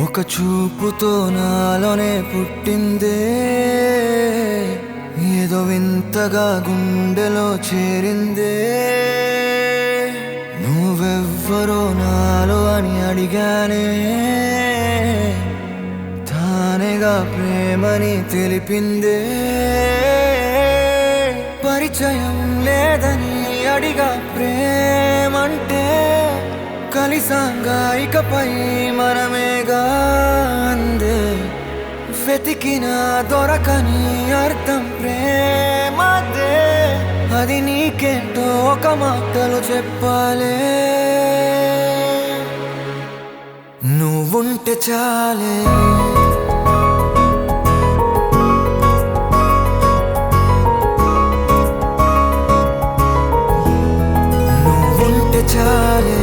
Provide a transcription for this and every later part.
ఒక చూపుతో నాలోనే పుట్టిందే, ఏదో వింతగా గుండెలో చేరిందే. నువ్వెవ్వరో నాలో అని అడిగానే, తానేగా ప్రేమని తెలిపిందే. పరిచయం లేదని అడిగా ప్రేమంటే, కలిసాంగా ఇకపై మనమేగా అందే. వెతికినా దొరకని అర్థం ప్రేమదే, అది నీకేంటో ఒక మాటలు చెప్పాలే. నువ్వుంటే చాలే, నువ్వుంటే చాలే,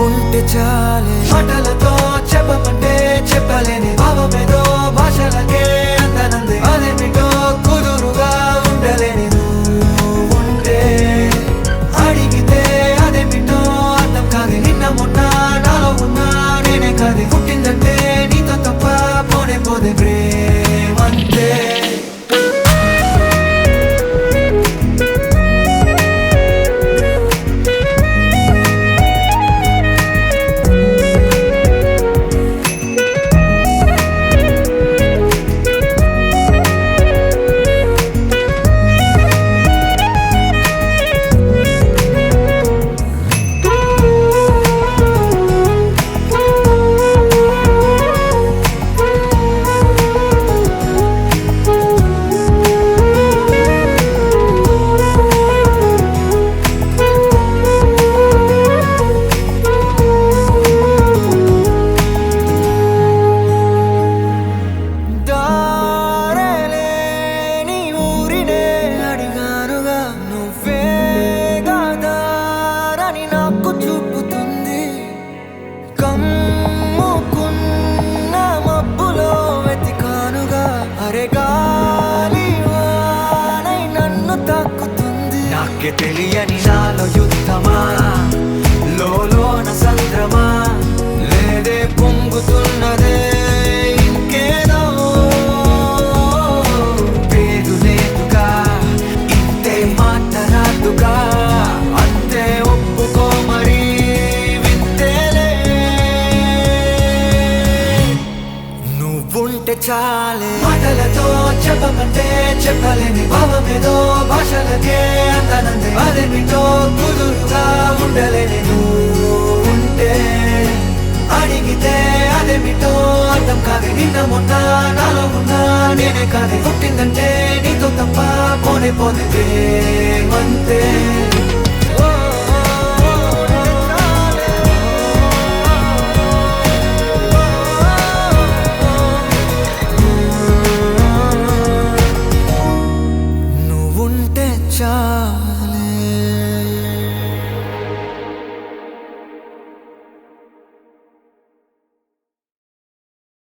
ఉంటే చాలే. మాటలతో చెప్పమంటే చెప్పలేని భావమేదో భాషలకే అందనంది. అదేమిటో కుదురుగా ఉండలేని నువ్వుంటే, అడిగితే అదేమిటో అర్థం కాదు. నిన్న మొన్న నాలో ఉన్నా నేనే కాదు. పుట్టిందంటే నీతో తప్ప పోనే పోదే ప్రేమంతే. నాకే తెలియని నాలో యుద్ధమా, లోన సంద్రమా, లేదే పొంగుతున్నదే ఇంకేదో. పేరు లేదుగా, ఇంతే మాట రాదుగా, అంతే ఒప్పుకో మరి వింతేలే. నువ్వుంటే చాలే. మాటలతో చెప్పమంటే చెప్పలేని భావమేదో భాషలకే అందనంది. అదేమిటో కుదురుగా ఉండలేని నువ్వుంటే, అడిగితే అదేమిటో అర్థం కాదు. నిన్న మొన్న నాలో ఉన్నా నేనే కాదు. పుట్టిందంటే నీతో తప్ప పోనే పోతే ప్రేమంతే.